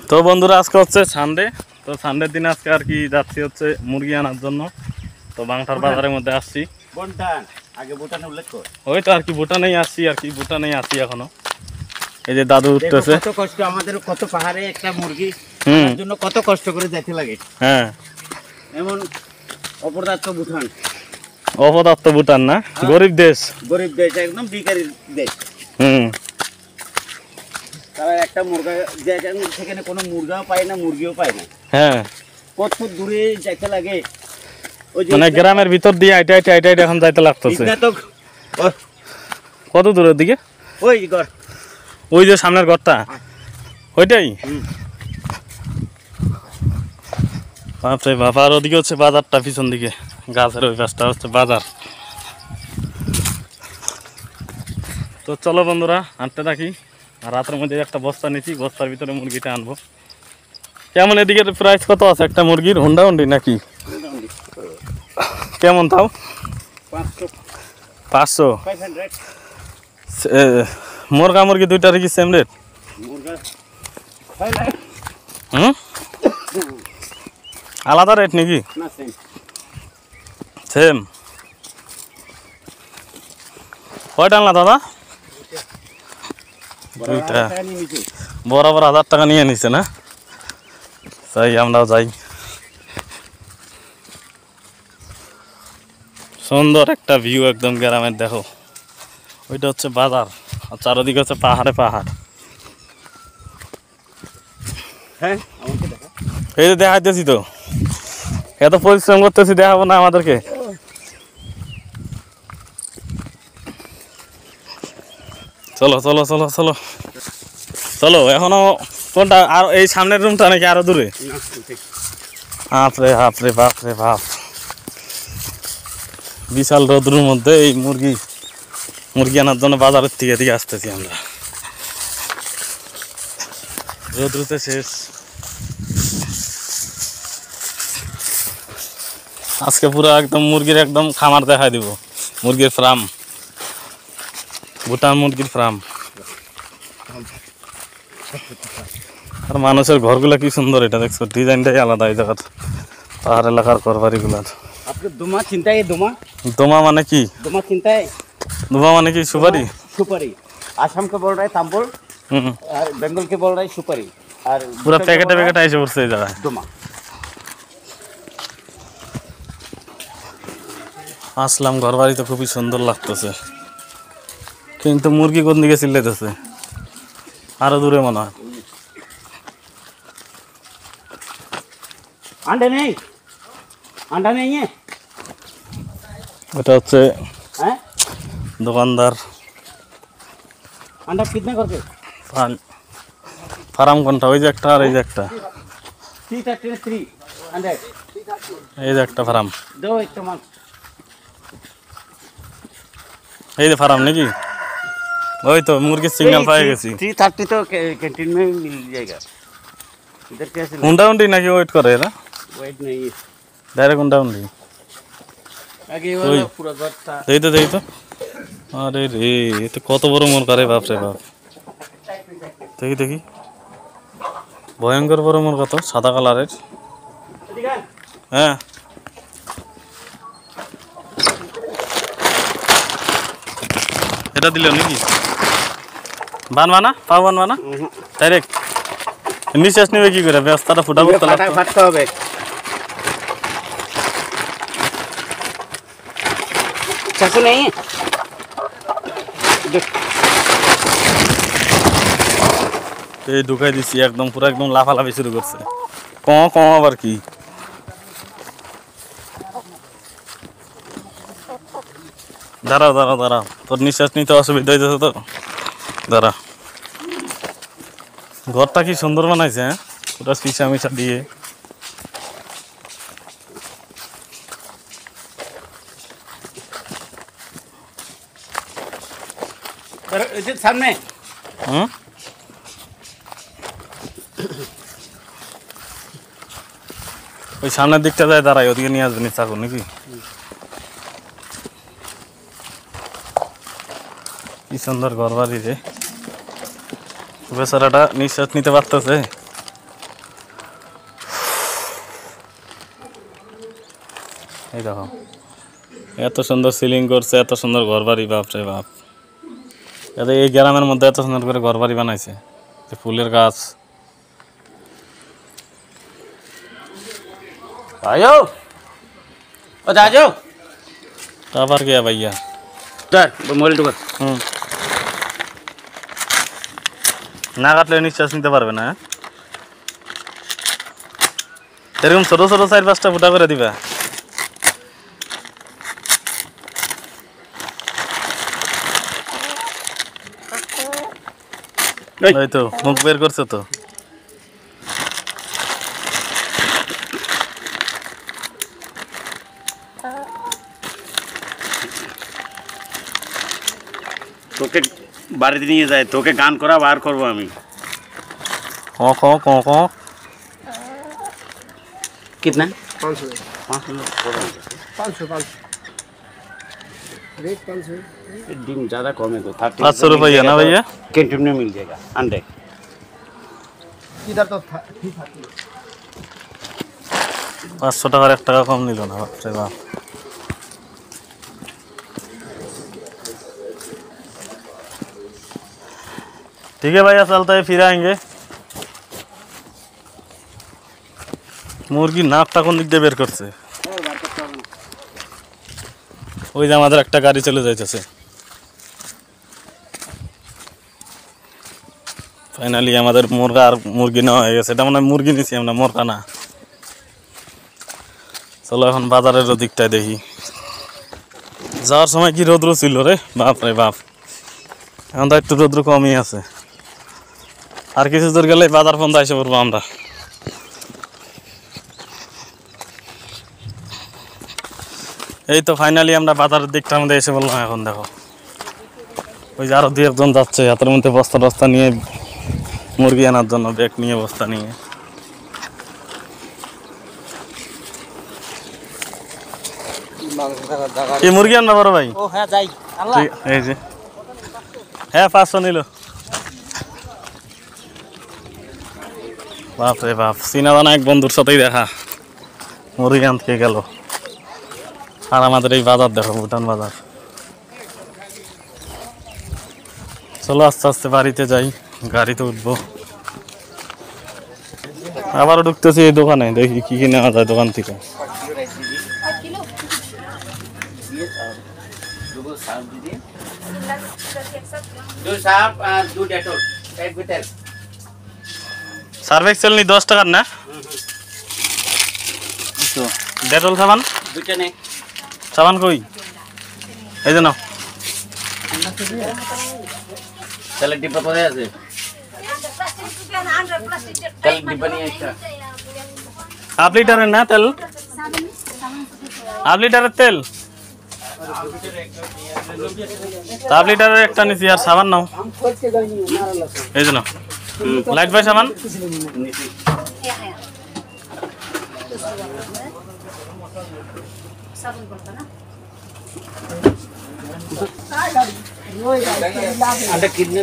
তো বন্ধুরা আজকে হচ্ছে সানডে, তো সানডের দিন আজকে আর কি যাচ্ছি হচ্ছে মুরগি আনার জন্য। তো বাংটার বাজারের মধ্যে আসছি। ওই তো আর কি ভুটানেই আসছি, আর কি ভুটানেই আছি এখনো। এই যে দাদু উঠতেছে। কত কষ্ট আমাদের, কত পাহাড়ে একটা মুরগি আনার জন্য কত কষ্ট করে যেতে লাগে। হ্যাঁ, এমন অপদার্থ ভুটান। অপদার্থ ভুটান না, গরিব দেশ, গরিব দেশ, একদম ভিখারি দেশ। তারা একটা মুরগা সেখানে কোনো মুরগাও পায় না, মুরগিও পায় না। হ্যাঁ, কত দূরে যেতে লাগে। মানে গ্রামের ভিতর দিয়ে আইটা আইটা আইটা এখন যাইতে লাগতেছে। কত দূরের দিকে? ওই ঘর, ওই যে সামনের ঘরটা, ওইটাই। বাপরে বাপ। আর ওদিকে হচ্ছে বাজারটা, পিছন দিকে গাছের ওই পাশটা হচ্ছে বাজার। তো চলো বন্ধুরা আনতে থাকি। আর রাতের মধ্যে একটা বস্তা নিচ্ছি, বস্তার ভিতরে মুরগিটা আনবো। কেমন এদিকে প্রাইস কত আছে একটা মুরগির? হুন্ডা হুন্ডি নাকি কেমন? তাও 500। মুরগা মুরগি দুইটার কি সেম রেট? আলাদা রেট নাকি? সেম। কয়টা আনলা দাদা? দুইটা। বরাবর 1000 টাকা নিয়ে নিছে না? তাই আমরাও যাই। সুন্দর একটা ভিউ একদম গ্রামের, দেখো ওইটা হচ্ছে বাজার, আর চারদিকে হচ্ছে পাহাড়ে পাহাড়। হ্যাঁ, এই যে দেখাইতেছি, তো এত পরিশ্রম করতেছি, দেখাবো না আমাদেরকে? চলো চলো চলো চলো চলো। এখনো কোনটা? আর এই সামনের রুমটা নাকি আরো দূরে? বাপরে বাপরে বাপরে বাপ, বিশাল রোদ্রুর মধ্যে এই মুরগি আনার জন্য বাজারের থেকে দিকে আসতেছি আমরা। রোদ্রুতে শেষ। আজকে পুরো একদম মুরগির একদম খামার দেখাই দিব, মুরগির ফার্ম, ভুটান মুরগির ফার্ম। আর মানুষের ঘরগুলা কি সুন্দর, এটা দেখছো? ডিজাইনটাই আলাদা এই জায়গার, পাহাড় এলাকার ঘরবাড়িগুলার। দোমা চিন্তায়, দোমা দোমা মানে কি? দোমা চিন্তায়, দোমা মানে কি? সুপারি। সুপারি आसाम के बोल रहा है तांबुल, और बंगाल के बोल रहा है सुपारी, और पूरा पैकेटे पैकेट ऐसे उड़ते जा रहा है। दुमा আসলাম, ঘর বাড়ি তো খুবই সুন্দর লাগতেছে, কিন্তু মুরগি কোন দিকে চিল্লাইতেছে? আরো দূরে মনে হয়। अंडा नहीं, अंडा नहीं है। এটা হচ্ছে हैं? দোকানদার। अंडा कितने करके? ফার্ম কোনটা? ওই যে একটা, আর এই যে একটা। 333 100। এই যে একটা ফার্ম, दो एक टमाटर। এই যে ফার্ম নাকি? ওই তো মুরগির সিগন্যাল পাই গেছি। 330 तो कैंटीन में मिल जाएगा। इधर कैसे? হুন্ডা হুন্ডি নাকি ওয়েট করে এরা? वेट नहीं है, ডাইরেক্ট হুন্ডা হুন্ডি। आगे वाला पूरा घर था। দেই তো। আরে রে, এতে কত বড় মুরগা রে, বাপ রে বাপ। দেখি দেখি, ভয়ঙ্কর বড় মুরগা তো, সাদা কালারের। হ্যাঁ, এটা দিল নাকি? বানবানা পাও, বানবানা ডাইরেক্ট নিঃশ্বাস নেবে কি করে? ব্যবস্থাটা ফুটাবো, ফাটতে হবে। চাকু নেই? এই ঢুকাই দিছি একদম, পুরো একদম লাফালাফি শুরু করছে। আবার কি? দাঁড়াও দাঁড়াও দাঁড়াও, তোর নিঃশ্বাস নিতে অসুবিধা হইতেছে তো, দাঁড়া। ঘরটা কি সুন্দর বানাইছে, হ্যাঁ, পুরো শিশা মিশা দিয়ে। সামনে ওই সামনের দিকটা যায়, দাঁড়াই, ওদিকে নিয়ে আসবেন চাকু নাকি? কি সুন্দর ঘর বাড়ি রে। বেচারাটা নিঃশ্বাস নিতে পারতেছে। এই দেখো এত সুন্দর সিলিং করছে, এত সুন্দর ঘর বাড়ি, বাপ রে বাপ। এই গ্রামের মধ্যে এত সুন্দর করে ঘর বাড়ি বানাইছে, যে ফুলের গাছ। आयो ओ जाओ আবার গিয়া ভাইয়া सर मोबाइल टुकर না কাটলে নিঃশ্বাস নিতে পারবে না। এরকম ছোট ছোট 4-5টা ফুটা করে দিবা। এই তো মুখ বের করছে তো। তোকে বাড়িতে নিয়ে যায়, তোকে গান করা বার করবো আমি। ক कितना 500 रेट 500 दिन ज़्यादा कम है तो 500 रुपया ना भैया? कैंटीन में मिल जाएगा अंडे। इधर तो ठीक है 500 টাকার 1 টাকা কম নিল না, বাপ রে বাপ। ठीक है भैया, चलते हैं, फिर आएंगे। মুরগি নাকটা কোন দিক দিয়ে বের করছে? ওই যে আমাদের একটা গাড়ি চলে যাইতেছে। ফাইনালি আমাদের মুরগা আর মুরগি নেওয়া হয়ে গেছে। এটা মানে মুরগি নিছি আমরা, মুরগা না। চলো এখন বাজারের দিকটায় দেখি। যাওয়ার সময় কি রৌদ্র ছিল রে, বাপ রে বাপ। এখন তো একটু রৌদ্র কমই আছে। আর কিছু দূর গেলে বাজার পর্যন্ত এসে পড়বো আমরা। এই তো ফাইনালি আমরা বাজারের দিকটার মধ্যে এসে বললাম। এখন দেখো ওই যে আরো 2-1 জন যাচ্ছে হাতের মধ্যে বস্তা টস্তা নিয়ে, মুরগি আনার জন্য ব্যাগ নিয়ে, বস্তা নিয়ে। কি মুরগি আনবা বড় ভাই? ও হ্যাঁ যাই আল্লাহ এই যে হ্যাঁ 500 নিল। বাপ রে বাপ, চীনা জানা এক বন্ধুর সাথেই দেখা, মুরগি আনতে গেল। আর আমাদের এই বাজার দেখো, ভুটান বাজার। চলো আস্তে আস্তে বাড়িতে যাই, গাড়িতে উঠবো। আবারও ঢুকতেছি এই দোকানে, দেখি কি কি নেওয়া যায় দোকান থেকে। সার্ফ এক্সেল নি 10 টাকার না? ডেটল সাবান, সাবান কই? এই যে নাও। তাহলে ডিব্বা কোথায় আছে? তাহলে ডিব্বা নিয়ে আসা। হাফ লিটারের না তেল? হাফ লিটারের তেল? হাফ লিটারের একটা নিছি। আর সাবান নাও, এই যে নাও। লাইট বাই সাবান। अंडा कितने